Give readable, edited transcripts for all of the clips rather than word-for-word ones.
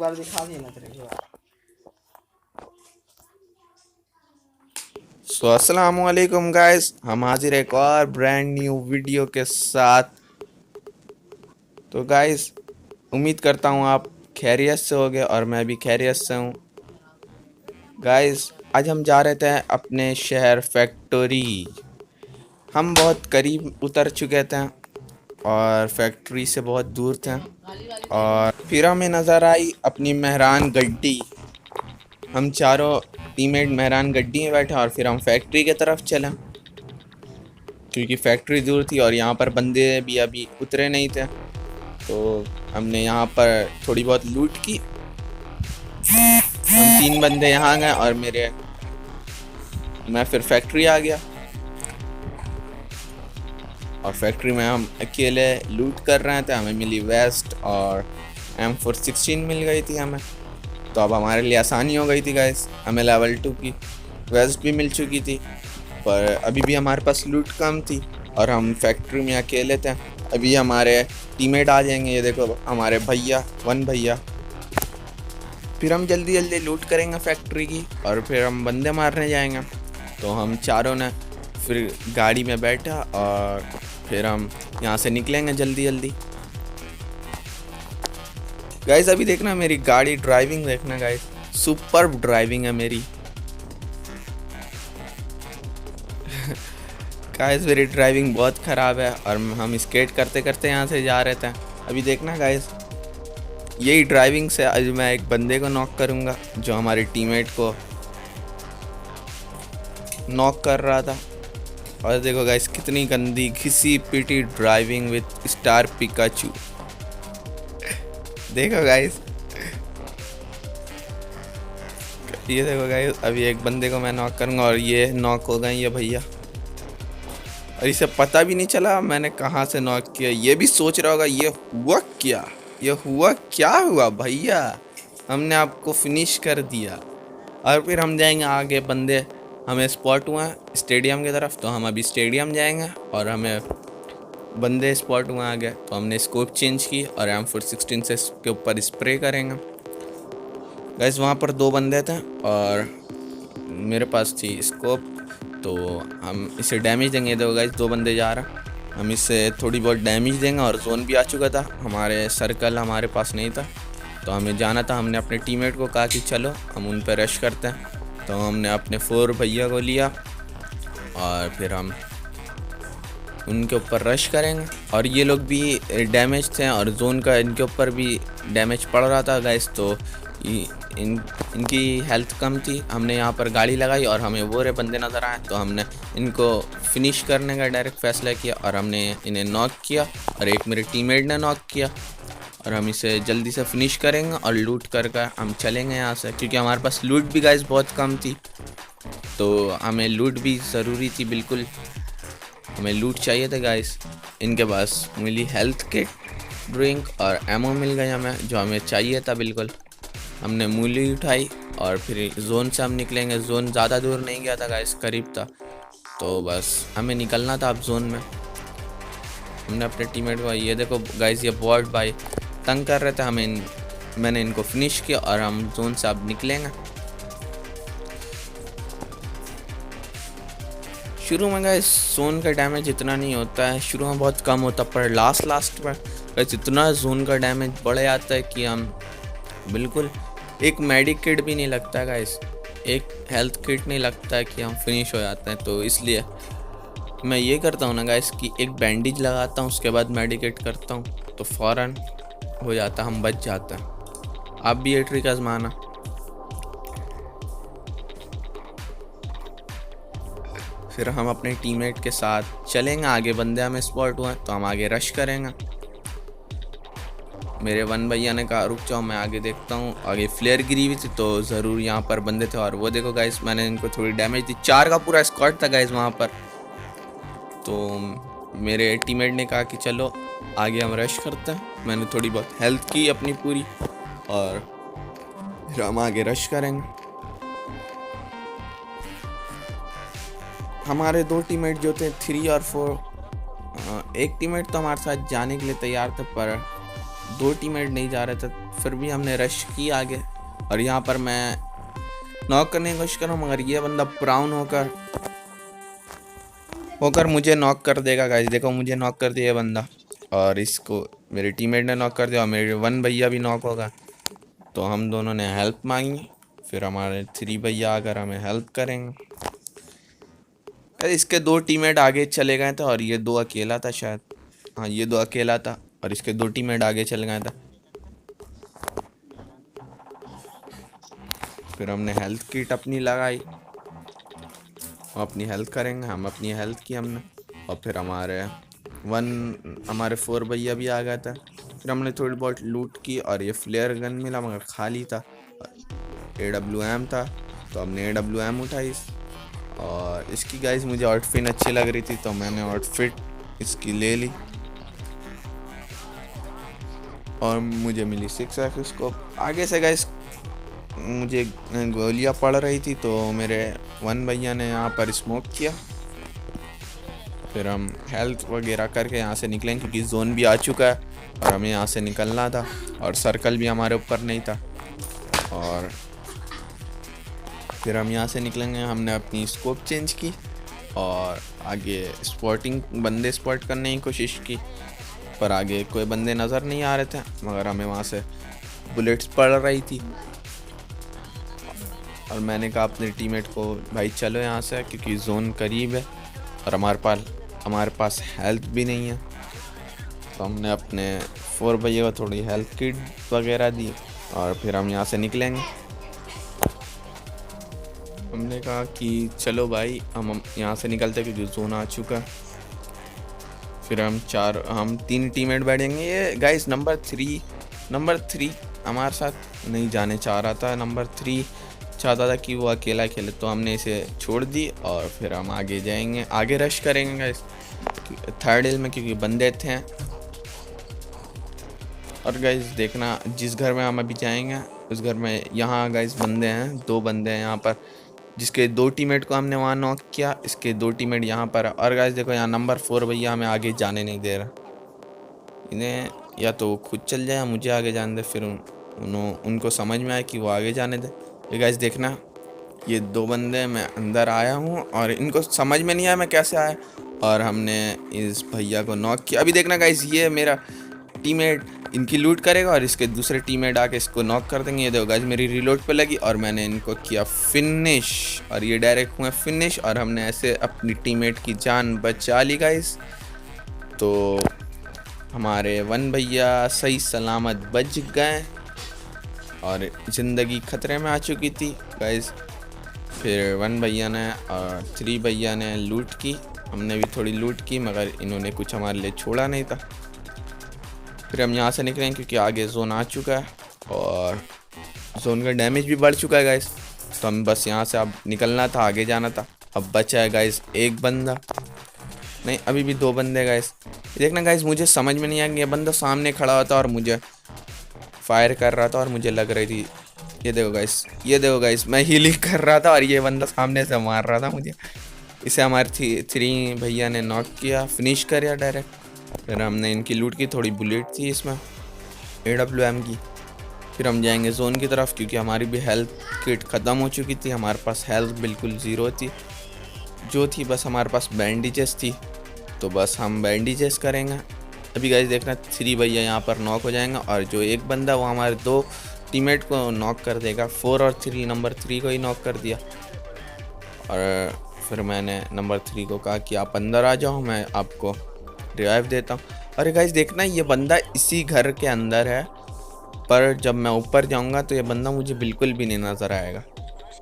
बार दिखा दिया ना तेरे को। अस्सलामु अलैकुम गाइस, हम हाजिर एक और ब्रांड न्यू वीडियो के साथ। तो गाइस, उम्मीद करता हूँ आप खैरियत से होगे और मैं भी खैरियत से हूँ। गाइस, आज हम जा रहे थे अपने शहर फैक्ट्री। हम बहुत करीब उतर चुके थे और फैक्ट्री से बहुत दूर थे और फिर हमें नज़र आई अपनी मेहरान गड्डी। हम चारों टीममेट मेहरान गड्डी में बैठे और फिर हम फैक्ट्री की तरफ चले क्योंकि फैक्ट्री दूर थी और यहाँ पर बंदे भी अभी उतरे नहीं थे। तो हमने यहाँ पर थोड़ी बहुत लूट की। हम 3 बंदे यहाँ गए और मैं फिर फैक्ट्री आ गया और फैक्ट्री में हम अकेले लूट कर रहे थे। हमें मिली वेस्ट और M416 मिल गई थी हमें। तो अब हमारे लिए आसानी हो गई थी गाइस। हमें लेवल 2 की वेस्ट भी मिल चुकी थी, पर अभी भी हमारे पास लूट कम थी और हम फैक्ट्री में अकेले थे। अभी हमारे टीममेट आ जाएंगे, ये देखो हमारे भैया। फिर हम जल्दी जल्दी लूट करेंगे फैक्ट्री की और फिर हम बंदे मारने जाएंगे। तो हम चारों ने फिर गाड़ी में बैठा और फिर हम यहाँ से निकलेंगे जल्दी जल्दी। गाइस, अभी देखना मेरी गाड़ी ड्राइविंग देखना गाइस, सुपर्ब ड्राइविंग है मेरी। गाइस, मेरी ड्राइविंग बहुत ख़राब है और हम स्केट करते करते यहाँ से जा रहे थे। अभी देखना गाइस, यही ड्राइविंग से आज मैं एक बंदे को नॉक करूँगा जो हमारे टीममेट को नॉक कर रहा था। और देखो गाइस, कितनी गंदी घिसी पिटी ड्राइविंग विद स्टार पिकाचू। देखो गाइस, ये देखो गाइस, अभी एक बंदे को मैं नॉक करूँगा और ये नॉक हो गए ये भैया। और इसे पता भी नहीं चला मैंने कहाँ से नॉक किया। ये भी सोच रहा होगा ये हुआ क्या हुआ भैया, हमने आपको फिनिश कर दिया। और फिर हम जाएंगे आगे। बंदे हमें स्पॉट हुआ स्टेडियम की तरफ, तो हम अभी स्टेडियम जाएंगे और हमें बंदे स्पॉट हुआ आगे। तो हमने स्कोप चेंज की और M416 से इसके ऊपर स्प्रे करेंगे। गाइस, वहाँ पर 2 बंदे थे और मेरे पास थी स्कोप, तो हम इसे डैमेज देंगे। देखो गाइस, 2 बंदे जा रहा, हम इससे थोड़ी बहुत डैमेज देंगे। और जोन भी आ चुका था, हमारे सर्कल हमारे पास नहीं था तो हमें जाना था। हमने अपने टीममेट को कहा कि चलो हम उन पर रश करते हैं। तो हमने अपने 4 भैया को लिया और फिर हम उनके ऊपर रश करेंगे। और ये लोग भी डैमेज थे और जोन का इनके ऊपर भी डैमेज पड़ रहा था गाइस। तो इनकी हेल्थ कम थी। हमने यहाँ पर गाड़ी लगाई और हमें वो रे बंदे नज़र आए, तो हमने इनको फिनिश करने का डायरेक्ट फैसला किया और हमने इन्हें नॉक किया और एक मेरे टीममेट ने नॉक किया। और हम इसे जल्दी से फिनिश करेंगे और लूट कर हम चलेंगे यहाँ से, क्योंकि हमारे पास लूट भी गाइस बहुत कम थी। तो हमें लूट भी ज़रूरी थी, बिल्कुल हमें लूट चाहिए था गाइस। इनके पास मिली हेल्थ किट, ड्रिंक और एमो मिल गई हमें, जो हमें चाहिए था बिल्कुल। हमने मूली उठाई और फिर जोन से हम निकलेंगे। जोन ज़्यादा दूर नहीं गया था गाइस, करीब था, तो बस हमें निकलना था अब जोन में। हमने अपने टीममेट को, ये देखो गाइस, ये बॉट भाई तंग कर रहे थे मैंने इनको फिनिश किया और हम जोन से अब निकलेंगे। शुरू में गाइस जोन का डैमेज इतना नहीं होता है, शुरू में बहुत कम होता, पर लास्ट में गाइस इतना जोन का डैमेज बढ़ जाता है कि हम बिल्कुल एक मेडिक किट भी नहीं लगता गाइस, एक हेल्थ किट नहीं लगता है कि हम फिनिश हो जाते हैं। तो इसलिए मैं ये करता हूँ ना गाइस कि एक बैंडेज लगाता हूँ, उसके बाद मेडिकेट करता हूँ, तो फ़ौरन हो जाता, हम बच जाते हैं। आप भी ये ट्रिक आजमाना। फिर हम अपने टीममेट के साथ चलेंगे आगे। बंदे हमें स्पॉट हुए तो हम आगे रश करेंगे। मेरे 1 भैया ने कहा रुक जाओ, मैं आगे देखता हूँ। आगे फ्लेयर गिरी हुई थी तो ज़रूर यहाँ पर बंदे थे। और वो देखो गाइस, मैंने इनको थोड़ी डैमेज दी। 4 का पूरा स्क्वाड था गाइस वहाँ पर। तो मेरे टीममेट ने कहा कि चलो आगे हम रश करते हैं। मैंने थोड़ी बहुत हेल्थ की अपनी पूरी और फिर हम आगे रश करेंगे। हमारे 2 टीममेट जो थे 3 और 4, एक टीममेट तो हमारे साथ जाने के लिए तैयार था, पर 2 टीममेट नहीं जा रहे थे। फिर भी हमने रश की आगे। और यहाँ पर मैं नॉक करने की कोशिश कर रहा हूँ, मगर ये बंदा प्राउन होकर मुझे नॉक कर देगा गाइस। देखो मुझे नॉक कर दिया ये बंदा, और इसको मेरे टीममेट ने नॉक कर दिया, और मेरे 1 भैया भी नॉक होगा। तो हम दोनों ने हेल्प मांगी, फिर हमारे 3 भैया आकर हमें हेल्प करेंगे। इसके 2 टीममेट आगे चले गए थे और ये 2 अकेला था शायद। हाँ, ये 2 अकेला था और इसके 2 टीममेट आगे चले गए थे। फिर हमने हेल्थ किट अपनी लगाई, हम अपनी हेल्थ करेंगे। हम अपनी हेल्थ की हमने, और फिर हमारे 4 भैया भी आ गए थे। फिर हमने थोड़ी बहुत लूट की और ये फ्लेयर गन मिला मगर खाली था। AWM था तो हमने AWM उठाई, और इसकी गाइस मुझे आउटफिट अच्छी लग रही थी तो मैंने आउटफिट इसकी ले ली, और मुझे मिली 6x स्कोप। आगे से गाइस मुझे गोलियां पड़ रही थी तो मेरे 1 भैया ने यहाँ पर स्मोक किया। फिर हम हेल्थ वगैरह करके यहाँ से निकलेंगे क्योंकि जोन भी आ चुका है और हमें यहाँ से निकलना था, और सर्कल भी हमारे ऊपर नहीं था। और फिर हम यहाँ से निकलेंगे। हमने अपनी स्कोप चेंज की और आगे बंदे स्पॉट करने की कोशिश की, पर आगे कोई बंदे नज़र नहीं आ रहे थे, मगर हमें वहाँ से बुलेट्स पड़ रही थी। और मैंने कहा अपने टीममेट को, भाई चलो यहाँ से क्योंकि जोन करीब है और हमारे पास हेल्थ भी नहीं है। तो हमने अपने 4 भैया को थोड़ी हेल्थ किट वगैरह दी और फिर हम यहाँ से निकलेंगे। हमने कहा कि चलो भाई हम यहाँ से निकलते क्योंकि जोन आ चुका है। फिर हम 3 टीममेट बैठेंगे। ये गाइस नंबर 3 हमारे साथ नहीं जाने चाह रहा था। नंबर 3 चाहता था कि वो अकेला खेले, तो हमने इसे छोड़ दी और फिर हम आगे जाएंगे, आगे रश करेंगे गाइस 3rd हिल में क्योंकि बंदे थे। और गाइस देखना जिस घर में हम अभी जाएंगे उस घर में यहाँ गाइस बंदे हैं, 2 बंदे हैं यहाँ पर, जिसके 2 टीममेट को हमने वहाँ नॉक किया, इसके 2 टीममेट यहाँ पर। और गाइस देखो यहाँ नंबर 4 भैया हमें आगे जाने नहीं दे रहा। इन्हें या तो खुद चल जाए या मुझे आगे जाने दे, फिर उनको समझ में आए कि वो आगे जाने दे। ये गाइस देखना ये 2 बंदे, मैं अंदर आया हूँ और इनको समझ में नहीं आया मैं कैसे आया, और हमने इस भैया को नॉक किया। अभी देखना गाइस ये मेरा टीममेट इनकी लूट करेगा और इसके दूसरे टीममेट आके इसको नॉक कर देंगे। ये देखो गाइस मेरी रिलोड पे लगी और मैंने इनको किया फिनिश, और ये डायरेक्ट हुए फिनिश, और हमने ऐसे अपनी टीममेट की जान बचा ली गाइस। तो हमारे 1 भैया सही सलामत बच गए और ज़िंदगी खतरे में आ चुकी थी गाइस। फिर 1 भैया ने और 3 भैया ने लूट की, हमने भी थोड़ी लूट की, मगर इन्होंने कुछ हमारे लिए छोड़ा नहीं था। फिर हम यहाँ से निकलेंगे क्योंकि आगे जोन आ चुका है और जोन का डैमेज भी बढ़ चुका है गाइस। तो हम बस यहाँ से अब निकलना था, आगे जाना था। अब बचा है गाइस 1 बंदा, नहीं अभी भी 2 बंदे गाइस। देखना गाइस मुझे समझ में नहीं आया कि ये बंदा सामने खड़ा हुआ था और मुझे फायर कर रहा था और मुझे लग रही थी, ये देखो गाइस मैं हीलिंग कर रहा था और ये बंदा सामने से मार रहा था मुझे। इसे हमारे 3 भैया ने नॉक किया, फिनिश किया डायरेक्ट। फिर हमने इनकी लूट की, थोड़ी बुलेट थी इसमें AWM की। फिर हम जाएंगे जोन की तरफ क्योंकि हमारी भी हेल्थ किट ख़त्म हो चुकी थी, हमारे पास हेल्थ बिल्कुल ज़ीरो थी। जो थी बस हमारे पास बैंडेजेस थी, तो बस हम बैंडेजेस करेंगे। अभी गाइस देखना 3 भैया यहाँ पर नॉक हो जाएंगे और जो 1 बंदा वो हमारे 2 टीममेट को नॉक कर देगा। 4 और 3 नंबर 3 को ही नॉक कर दिया। और फिर मैंने नंबर 3 को कहा कि आप अंदर आ जाओ, मैं आपको रिवाइव देता हूँ। अरे गाइस देखना ये बंदा इसी घर के अंदर है, पर जब मैं ऊपर जाऊँगा तो ये बंदा मुझे बिल्कुल भी नहीं नज़र आएगा।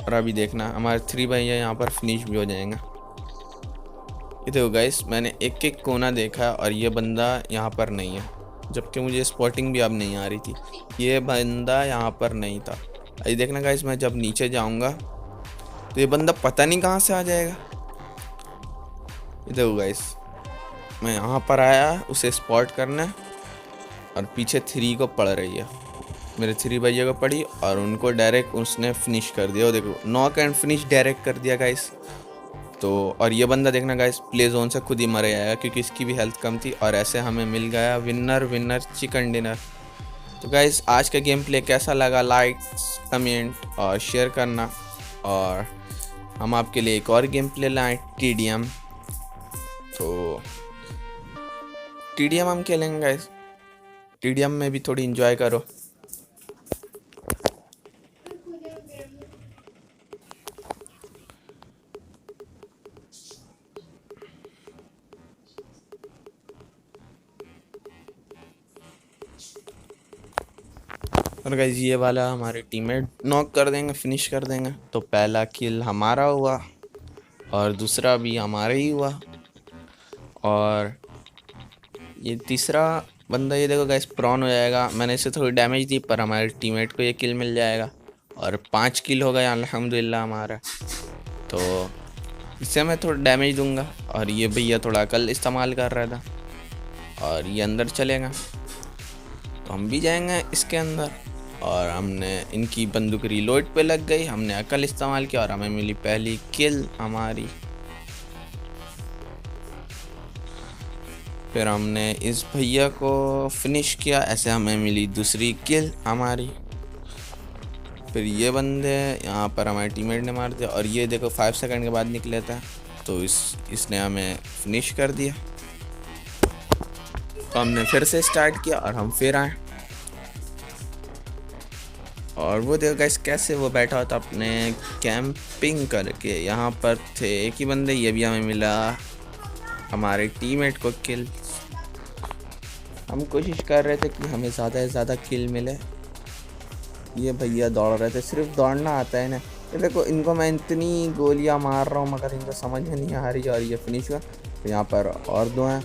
और अभी देखना हमारे 3 भैया यहाँ पर फिनिश भी हो जाएंगे। ये देखो गाइस मैंने एक कोना देखा और ये बंदा यहाँ पर नहीं है, जबकि मुझे स्पॉटिंग भी अब नहीं आ रही थी। ये बंदा यहाँ पर नहीं था। अभी देखना गाइस मैं जब नीचे जाऊँगा तो ये बंदा पता नहीं कहाँ से आ जाएगा। ये देखो गाइस मैं यहाँ पर आया उसे स्पॉट करने, और पीछे 3 को पड़ रही है, मेरे 3 भैया को पड़ी और उनको डायरेक्ट उसने फिनिश कर दिया। देखो नॉक एंड फिनिश डायरेक्ट कर दिया गाइस। तो और ये बंदा देखना गाइस प्ले जोन से खुद ही मर आया क्योंकि इसकी भी हेल्थ कम थी। और ऐसे हमें मिल गया विनर चिकन डिनर। तो गाइस आज का गेम प्ले कैसा लगा, लाइक्स कमेंट और शेयर करना। और हम आपके लिए एक और गेम प्ले लाए TDM। तो TDM हम खेलेंगे गाइस, TDM में भी थोड़ी इंजॉय करो। और गाइस ये वाला हमारे टीममेट नॉक कर देंगे, फिनिश कर देंगे। तो पहला किल हमारा हुआ और दूसरा भी हमारा ही हुआ। और ये तीसरा बंदा ये देखो गाइस प्रॉन हो जाएगा। मैंने इसे थोड़ी डैमेज दी पर हमारे टीममेट को ये किल मिल जाएगा और 5 किल हो गए अल्हम्दुलिल्लाह हमारा। तो इससे मैं थोड़ा डैमेज दूंगा। और ये भैया थोड़ा अकल इस्तेमाल कर रहा था और ये अंदर चलेगा तो हम भी जाएंगे इसके अंदर। और हमने इनकी बंदूक रीलोड पे लग गई, हमने अकल इस्तेमाल किया और हमें मिली पहली किल हमारी। फिर हमने इस भैया को फिनिश किया, ऐसे हमें मिली दूसरी किल हमारी। फिर ये बंदे यहाँ पर हमारे टीममेट ने मार दिया और ये देखो 5 सेकंड के बाद निकले था तो इसने हमें फिनिश कर दिया। तो हमने फिर से स्टार्ट किया और हम फिर आए और वो देखो गाइस कैसे वो बैठा होता अपने कैंपिंग करके। यहाँ पर थे एक ही बंदे, ये भी हमें मिला हमारे टीममेट को किल। हम कोशिश कर रहे थे कि हमें ज़्यादा से ज़्यादा किल मिले। ये भैया दौड़ रहे थे, सिर्फ दौड़ना आता है ना। तो देखो इनको मैं इतनी गोलियां मार रहा हूँ मगर इनको समझ में नहीं आ रही और ये फिनिश हुआ। तो यहाँ पर और 2 हैं,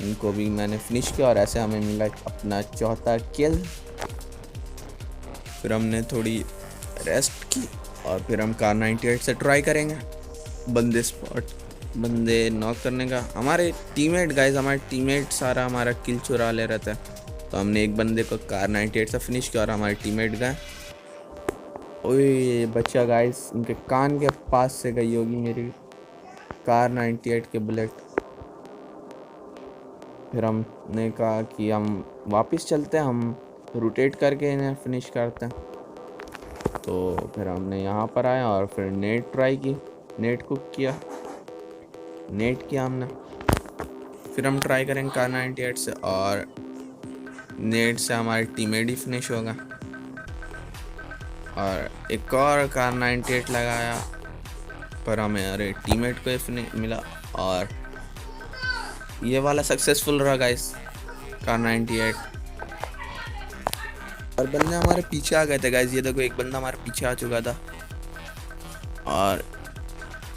इनको भी मैंने फिनिश किया और ऐसे हमें मिला अपना चौथा किल। फिर हमने थोड़ी रेस्ट की और फिर हम कार 98 से ट्राई करेंगे बंदे नॉक करने का। हमारे टीममेट सारा हमारा किल चुरा ले रहा था। तो हमने एक बंदे को कार 98 से फिनिश किया और हमारे टीममेट गए। ओए बच्चा गाइस, इनके कान के पास से गई होगी मेरी कार 98 के बुलेट। फिर हमने कहा कि हम वापस चलते हैं, हम रोटेट करके इन्हें फिनिश करते हैं। तो फिर हमने यहाँ पर आए और फिर नेट ट्राई की, नेट कुक किया, नेट किया हमने। फिर हम ट्राई करेंगे कार 98 से और नेट से हमारे टीममेट ही फिनिश होगा। और एक और कार 98 लगाया पर हमें अरे टीममेट को ही मिला और ये वाला सक्सेसफुल रहा गाइस कार 98। और बंदे हमारे पीछे आ गए थे गाइस। ये देखो एक बंदा हमारे पीछे आ चुका था और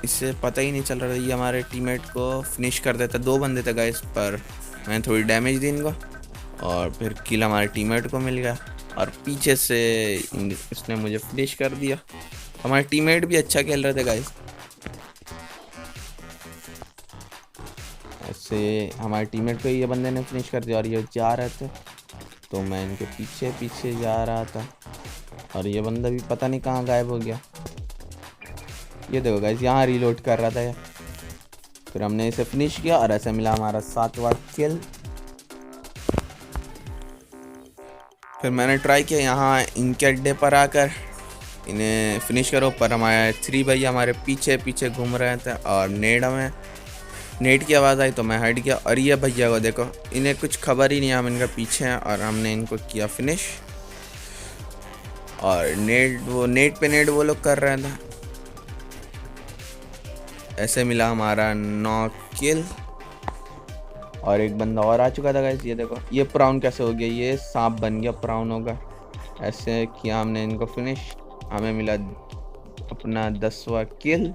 इससे पता ही नहीं चल रहा था ये हमारे टीममेट को फिनिश कर देता। 2 बंदे थे गाइस पर मैंने थोड़ी डैमेज दी इनको और फिर किल हमारे टीममेट को मिल गया और पीछे से इसने मुझे फिनिश कर दिया। हमारे टीममेट भी अच्छा खेल रहे थे गाइस। ऐसे हमारे टीममेट को ये बंदे ने फिनिश कर दिया और ये जा रहे थे तो मैं इनके पीछे पीछे जा रहा था और ये बंदा भी पता नहीं कहाँ गायब हो गया। ये देखो गाइस यहाँ रीलोड कर रहा था ये। फिर हमने इसे फिनिश किया और ऐसे मिला हमारा 7वां किल। फिर मैंने ट्राई किया यहाँ इनके अड्डे पर आकर इन्हें फिनिश करो पर हमारे 3 भैया हमारे पीछे पीछे घूम रहे थे और नेट की आवाज़ आई तो मैं हट गया। और ये भैया को देखो, इन्हें कुछ खबर ही नहीं, हम इनका पीछे हैं और हमने इनको किया फिनिश। और नेट पे वो लोग कर रहे थे। ऐसे मिला हमारा 9 किल और एक बंदा और आ चुका था गाइस। ये देखो ये प्राउन कैसे हो गया, ये सांप बन गया, प्राउन होगा। ऐसे किया हमने इनको फिनिश, हमें मिला अपना 10वां किल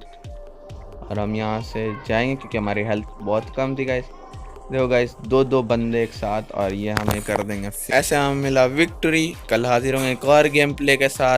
और हम यहाँ से जाएंगे क्योंकि हमारी हेल्थ बहुत कम थी गाइस। देखो गाइस 2 बंदे एक साथ और ये हमें कर देंगे। ऐसे हमें मिला विक्ट्री। कल हाजिर होंगे एक और गेम प्ले के साथ।